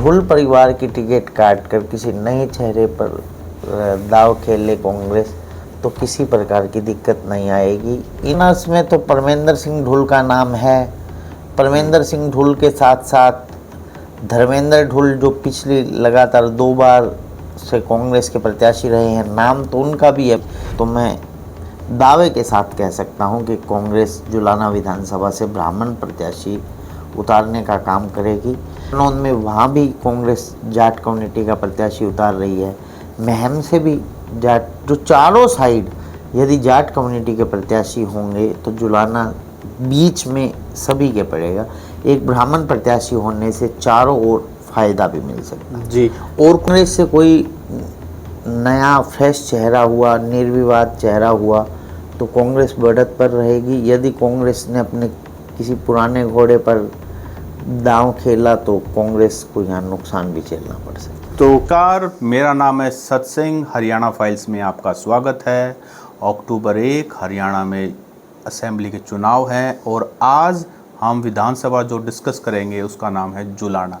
ढुल परिवार की टिकट काट कर किसी नए चेहरे पर दाव खेले कांग्रेस तो किसी प्रकार की दिक्कत नहीं आएगी। इनस में तो परमेंद्र सिंह ढुल का नाम है। परमेंद्र सिंह ढुल के साथ साथ धर्मेंद्र ढुल जो पिछली लगातार 2 बार से कांग्रेस के प्रत्याशी रहे हैं, नाम तो उनका भी है। तो मैं दावे के साथ कह सकता हूं कि कांग्रेस जुलाना विधानसभा से ब्राह्मण प्रत्याशी उतारने का काम करेगी। नौन में वहाँ भी कांग्रेस जाट कम्युनिटी का प्रत्याशी उतार रही है। महम से भी जाट, जो चारों साइड यदि जाट कम्युनिटी के प्रत्याशी होंगे तो जुलाना बीच में सभी के पड़ेगा। एक ब्राह्मण प्रत्याशी होने से चारों ओर फायदा भी मिल सकता है जी। और कांग्रेस से कोई नया फ्रेश चेहरा हुआ, निर्विवाद चेहरा हुआ तो कांग्रेस बढ़त पर रहेगी। यदि कांग्रेस ने अपने किसी पुराने घोड़े पर दांव खेला तो कांग्रेस को यहाँ नुकसान भी झेलना पड़ सकता है। तो कार मेरा नाम है सत्संग, हरियाणा फाइल्स में आपका स्वागत है। अक्टूबर 1 हरियाणा में असेंबली के चुनाव हैं और आज हम विधानसभा जो डिस्कस करेंगे उसका नाम है जुलाना।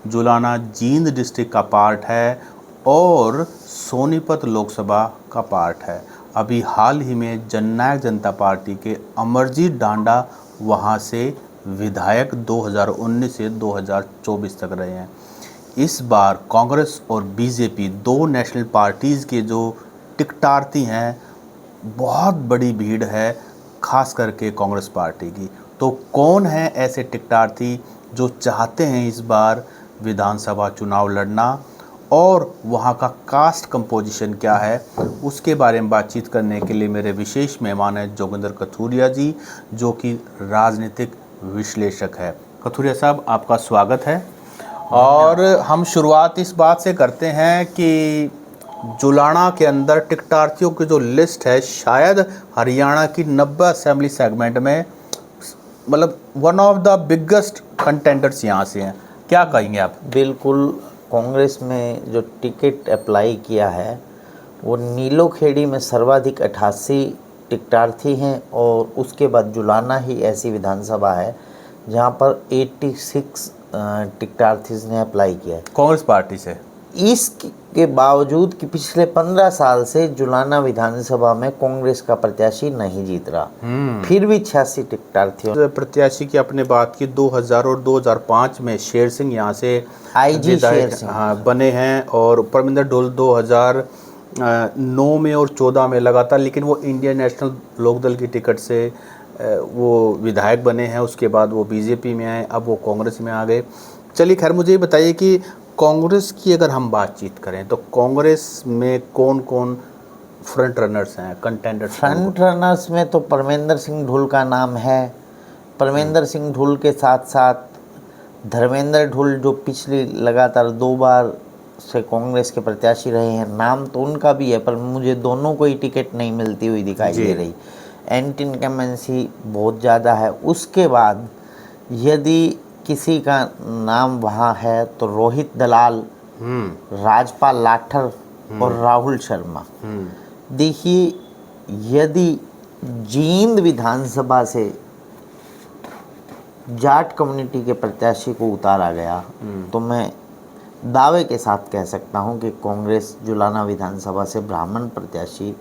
जुलाना जींद डिस्ट्रिक्ट का पार्ट है और सोनीपत लोकसभा का पार्ट है। अभी हाल ही में जननायक जनता पार्टी के अमरजीत डांडा वहाँ से विधायक 2019 से 2024 तक रहे हैं। इस बार कांग्रेस और बीजेपी दो नेशनल पार्टीज़ के जो टिकटार्थी हैं, बहुत बड़ी भीड़ है खास करके कांग्रेस पार्टी की। तो कौन है ऐसे टिकटार्थी जो चाहते हैं इस बार विधानसभा चुनाव लड़ना और वहाँ का कास्ट कंपोजिशन क्या है, उसके बारे में बातचीत करने के लिए मेरे विशेष मेहमान हैं जोगिंदर कथुरिया जी, जो कि राजनीतिक विश्लेषक है। कथुरिया साहब, आपका स्वागत है। और हम शुरुआत इस बात से करते हैं कि जुलाना के अंदर टिकटार्थियों की जो लिस्ट है, शायद हरियाणा की 90 असेंबली सेगमेंट में मतलब one of the biggest contenders यहाँ से हैं। क्या कहेंगे आप? बिल्कुल, कांग्रेस में जो टिकट अप्लाई किया है वो नीलोखेड़ी में सर्वाधिक 88 टिकटार्थी हैं और उसके बाद जुलाना ही ऐसी विधानसभा है जहाँ पर 86 टिकटार्थीज ने अप्लाई किया है कांग्रेस पार्टी से। इसके बावजूद कि पिछले 15 साल से जुलाना विधानसभा में कांग्रेस का प्रत्याशी नहीं जीत रहा, फिर भी 86 टिकटार्थियों प्रत्याशी की आपने बात की 2000 और 2005 में शेर सिंह यहाँ से आईजी शेर सिंह बने हैं और परमिंदर ढोल 2009 में और 14 में लगातार, लेकिन वो इंडियन नेशनल लोकदल की टिकट से वो विधायक बने हैं। उसके बाद वो बीजेपी में आए, अब वो कांग्रेस में आ गए। चलिए खैर, मुझे ये बताइए कि कांग्रेस की अगर हम बातचीत करें तो कांग्रेस में कौन कौन फ्रंट रनर्स हैं, कंटेंडर्स? फ्रंट रनर्स में तो परमेंद्र सिंह ढुल का नाम है। परमेंद्र सिंह ढुल के साथ साथ धर्मेंद्र ढुल जो पिछली लगातार 2 बार से कांग्रेस के प्रत्याशी रहे हैं, नाम तो उनका भी है पर मुझे दोनों को ही टिकट नहीं मिलती हुई दिखाई दे रही। एंटी इनकम्बेंसी बहुत ज़्यादा है। उसके बाद यदि किसी का नाम वहाँ है तो रोहित दलाल, राजपाल लाठर और राहुल शर्मा। देखिए, यदि जींद विधानसभा से जाट कम्युनिटी के प्रत्याशी को उतारा गया तो मैं दावे के साथ कह सकता हूं कि कांग्रेस जुलाना विधानसभा से ब्राह्मण प्रत्याशी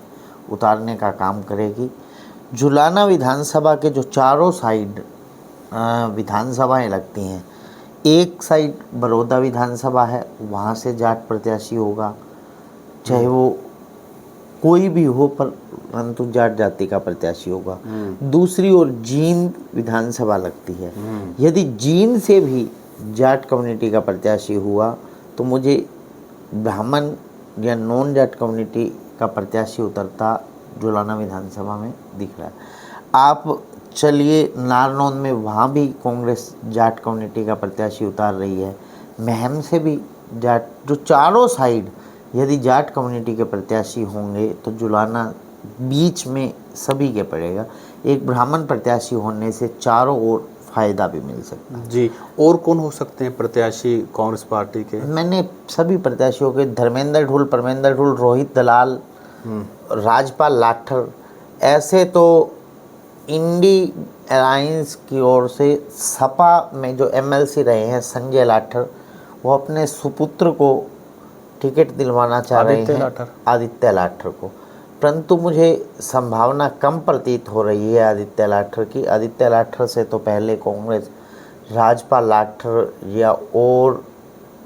उतारने का काम करेगी। जुलाना विधानसभा के जो चारों साइड विधानसभाएं लगती हैं, एक साइड बड़ौदा विधानसभा है, वहाँ से जाट प्रत्याशी होगा, चाहे वो कोई भी हो परंतु जाट जाति का प्रत्याशी होगा। दूसरी ओर जींद विधानसभा लगती है, यदि जींद से भी जाट कम्युनिटी का प्रत्याशी हुआ तो मुझे ब्राह्मण या नॉन जाट कम्युनिटी का प्रत्याशी उतरता जुलाना विधानसभा में दिख रहा है। आप चलिए नारनौंद में, वहाँ भी कांग्रेस जाट कम्युनिटी का प्रत्याशी उतार रही है। महम से भी जाट, जो चारों साइड यदि जाट कम्युनिटी के प्रत्याशी होंगे तो जुलाना बीच में सभी के पड़ेगा। एक ब्राह्मण प्रत्याशी होने से चारों ओर फायदा भी मिल सकता है। जी, और कौन हो सकते हैं प्रत्याशी कांग्रेस पार्टी के? मैंने सभी प्रत्याशियों के धर्मेंद्र ढुल, परमेंद्र ढुल, रोहित दलाल, राजपाल लाठर, ऐसे तो इंडी अलायंस की ओर से सपा में जो एमएलसी रहे हैं संजय लाठर, वो अपने सुपुत्र को टिकट दिलवाना चाह रहे आदित्य हैं, लाठर। आदित्य लाठर को। परंतु मुझे संभावना कम प्रतीत हो रही है आदित्य लाठर की। आदित्य लाठर से तो पहले कांग्रेस राजपाल लाठर या और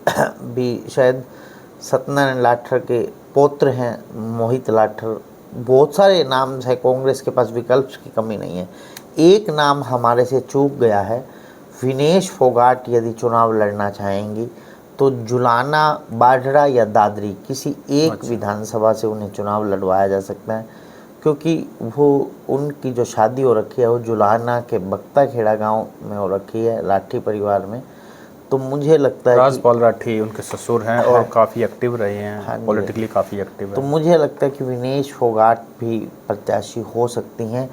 भी शायद सत्यनारायण लाठर के पौत्र हैं मोहित लाठर, बहुत सारे नाम है, कांग्रेस के पास विकल्प की कमी नहीं है। एक नाम हमारे से चूक गया है, विनेश फोगाट यदि चुनाव लड़ना चाहेंगी तो जुलाना, बाढ़ड़ा या दादरी किसी एक विधानसभा से उन्हें चुनाव लड़वाया जा सकता है, क्योंकि वो उनकी जो शादी हो रखी है वो जुलाना के बख्ता खेड़ा गांव में हो रखी है, लाठी परिवार में। तो मुझे लगता है राजपाल राठी उनके ससुर हैं और काफ़ी एक्टिव रहे हैं, पॉलिटिकली काफ़ी एक्टिव तो है। मुझे लगता है कि विनेश फोगाट भी प्रत्याशी हो सकती हैं।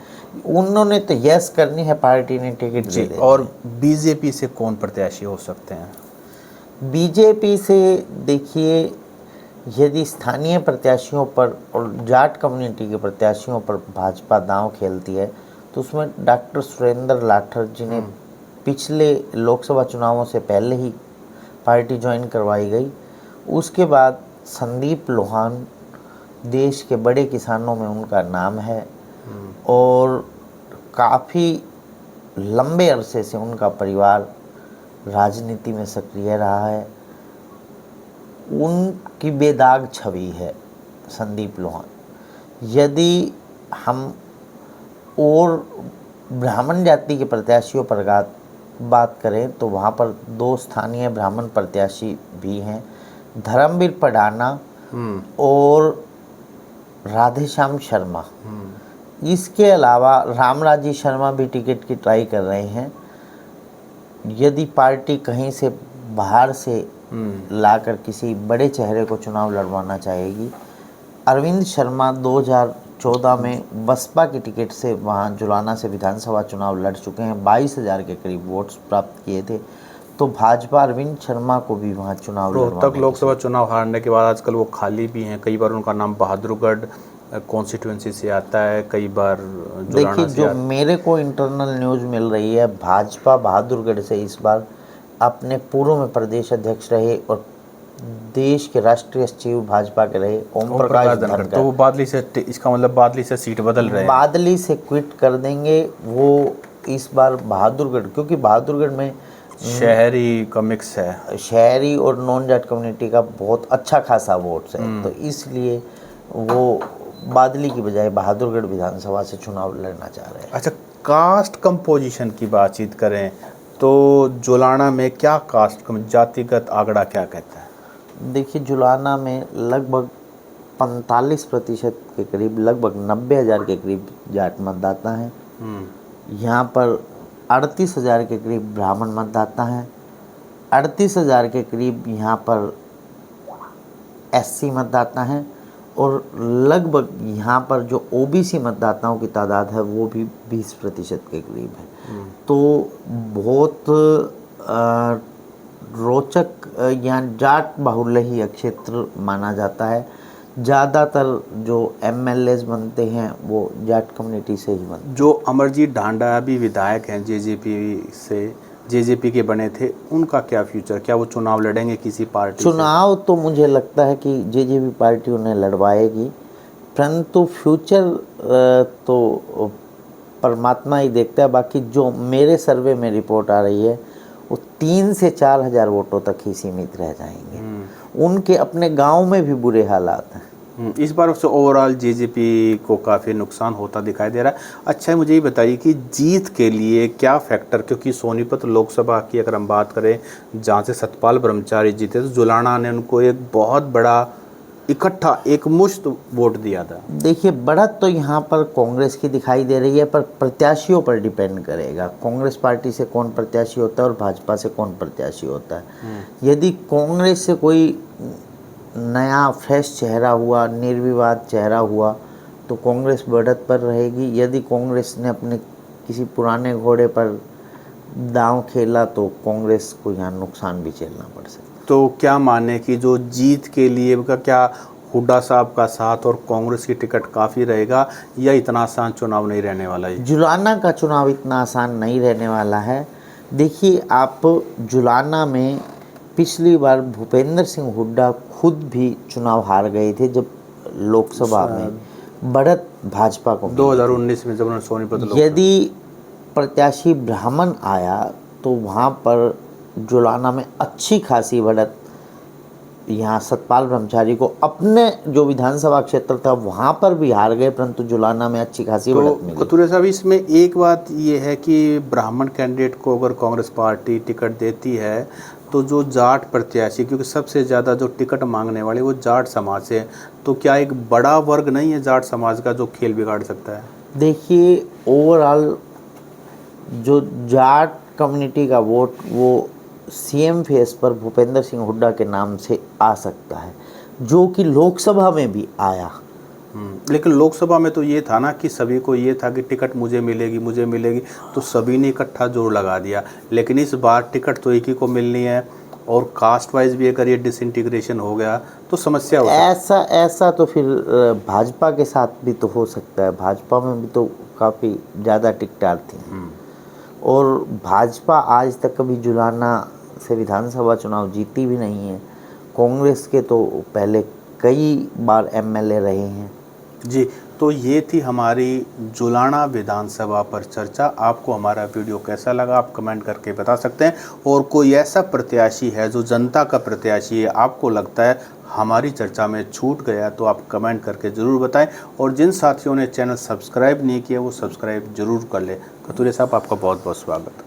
उन्होंने तो यस करनी है, पार्टी ने टिकट दे देना। और बीजेपी से कौन प्रत्याशी हो सकते हैं? बीजेपी से देखिए, यदि स्थानीय प्रत्याशियों पर और जाट कम्युनिटी के प्रत्याशियों पर भाजपा दांव खेलती है तो उसमें डॉक्टर सुरेंद्र लाठर, जिन्हें पिछले लोकसभा चुनावों से पहले ही पार्टी ज्वाइन करवाई गई, उसके बाद संदीप लोहान, देश के बड़े किसानों में उनका नाम है और काफ़ी लंबे अरसे से उनका परिवार राजनीति में सक्रिय रहा है। उनकी बेदाग छवि है संदीप लोहान। यदि हम और ब्राह्मण जाति के प्रत्याशियों पर बात करें तो वहाँ पर दो स्थानीय ब्राह्मण प्रत्याशी भी हैं, धर्मवीर पडाना और राधेश्याम शर्मा। इसके अलावा रामराजी शर्मा भी टिकट की ट्राई कर रहे हैं। यदि पार्टी कहीं से बाहर से लाकर किसी बड़े चेहरे को चुनाव लड़वाना चाहेगी, अरविंद शर्मा 2014 में बसपा की टिकट से वहाँ जुलाना से विधानसभा चुनाव लड़ चुके हैं, 22,000 के करीब वोट्स प्राप्त किए थे। तो भाजपा अरविंद शर्मा को भी वहाँ चुनाव रोहतक लोकसभा चुनाव हारने के बाद आजकल वो खाली भी हैं, कई बार उनका नाम बहादुरगढ़ कॉन्स्टिट्यूंसी से आता है, कई बार देखिए, जो मेरे को इंटरनल न्यूज़ मिल रही है, भाजपा बहादुरगढ़ से इस बार अपने पूर्व में प्रदेश अध्यक्ष रहे और देश के राष्ट्रीय सचिव भाजपा के रहे ओम प्रकाश धनखड़, तो वो बादली से, इसका मतलब बादली से सीट बदल रहे हैं, बादली से क्विट कर देंगे वो इस बार बहादुरगढ़, क्योंकि बहादुरगढ़ में शहरी का मिक्स है, शहरी और नॉन जाट कम्युनिटी का बहुत अच्छा खासा वोट्स है, तो इसलिए वो बादली की बजाय बहादुरगढ़ विधानसभा से चुनाव लड़ना चाह रहे हैं। अच्छा, कास्ट कंपोजिशन की बातचीत करें तो जुलाना में क्या कास्ट जातिगत आंकड़ा क्या कहता है? देखिए, जुलाना में लगभग 45% के करीब, लगभग 90,000 के करीब जाट मतदाता हैं। यहाँ पर 38,000 के करीब ब्राह्मण मतदाता हैं, 38,000 के करीब यहाँ पर एससी मतदाता हैं और लगभग यहाँ पर जो ओबीसी मतदाताओं की तादाद है वो भी 20% के करीब है। तो बहुत रोचक यहाँ जाट बाहुल्य ही क्षेत्र माना जाता है। ज़्यादातर जो एमएलएज बनते हैं वो जाट कम्युनिटी से ही बनते हैं। जो अमरजीत ढांडा भी विधायक हैं जेजेपी के बने थे, उनका क्या फ्यूचर, क्या वो चुनाव लड़ेंगे किसी पार्टी चुनाव से? तो मुझे लगता है कि जेजेपी पार्टी उन्हें लड़वाएगी, परंतु फ्यूचर तो परमात्मा ही देखता है। बाकी जो मेरे सर्वे में रिपोर्ट आ रही है वो 3 से 4 हज़ार वोटों तक ही सीमित रह जाएंगे। उनके अपने गांव में भी बुरे हालात हैं। इस बार उससे ओवरऑल जेजेपी को काफ़ी नुकसान होता दिखाई दे रहा है। अच्छा, मुझे ये बताइए कि जीत के लिए क्या फैक्टर, क्योंकि सोनीपत लोकसभा की अगर हम बात करें जहाँ से सतपाल ब्रह्मचारी जीते, तो जुलाना ने उनको एक बहुत बड़ा इकट्ठा एक मुश्त वोट दिया था। देखिए, बढ़त तो यहाँ पर कांग्रेस की दिखाई दे रही है, पर प्रत्याशियों पर डिपेंड करेगा। कांग्रेस पार्टी से कौन प्रत्याशी होता है और भाजपा से कौन प्रत्याशी होता है। यदि कांग्रेस से कोई नया फ्रेश चेहरा हुआ, निर्विवाद चेहरा हुआ, तो कांग्रेस बढ़त पर रहेगी। यदि कांग्रेस ने अपने किसी पुराने घोड़े पर दांव खेला तो कांग्रेस को यहाँ नुकसान भी झेलना पड़ सकता है। तो क्या माने कि जो जीत के लिए का क्या हुड्डा साहब का साथ और कांग्रेस की टिकट काफ़ी रहेगा, या इतना आसान चुनाव नहीं रहने वाला है? जुलाना का चुनाव इतना आसान नहीं रहने वाला है। देखिए, आप जुलाना में पिछली बार भूपेंद्र सिंह हुड्डा खुद भी चुनाव हार गए थे जब लोकसभा में बढ़त भाजपा को मिली। 2019 में जब उन्होंने सोनीपत यदि प्रत्याशी ब्राह्मण आया तो वहाँ पर जुलाना में अच्छी खासी बढ़त, यहाँ सतपाल ब्रह्मचारी को अपने जो विधानसभा क्षेत्र था वहाँ पर भी हार गए, परंतु जुलाना में अच्छी खासी बढ़त मिली। कतूरे साहब, इसमें एक बात ये है कि ब्राह्मण कैंडिडेट को अगर कांग्रेस पार्टी टिकट देती है तो जो जाट प्रत्याशी, क्योंकि सबसे ज़्यादा जो टिकट मांगने वाले वो जाट समाज से है, तो क्या एक बड़ा वर्ग नहीं है जाट समाज का जो खेल बिगाड़ सकता है? देखिए, ओवरऑल जो जाट कम्युनिटी का वोट वो सीएम फेस पर भूपेंद्र सिंह हुड्डा के नाम से आ सकता है, जो कि लोकसभा में भी आया। लेकिन लोकसभा में तो ये था ना कि सभी को ये था कि टिकट मुझे मिलेगी, तो सभी ने इकट्ठा जोर लगा दिया। लेकिन इस बार टिकट तो एक ही को मिलनी है, और कास्ट वाइज भी अगर ये डिसइंटीग्रेशन हो गया तो समस्या हो सकती है। ऐसा तो फिर भाजपा के साथ भी तो हो सकता है। भाजपा में भी तो काफ़ी ज़्यादा टिकटार थी, और भाजपा आज तक कभी जुलाना से विधानसभा चुनाव जीती भी नहीं है। कांग्रेस के तो पहले कई बार एमएलए रहे हैं। जी, तो ये थी हमारी जुलाना विधानसभा पर चर्चा। आपको हमारा वीडियो कैसा लगा आप कमेंट करके बता सकते हैं, और कोई ऐसा प्रत्याशी है जो जनता का प्रत्याशी है, आपको लगता है हमारी चर्चा में छूट गया, तो आप कमेंट करके ज़रूर बताएं। और जिन साथियों ने चैनल सब्सक्राइब नहीं किया वो सब्सक्राइब जरूर कर ले। कतूरे साहब, आपका बहुत बहुत स्वागत।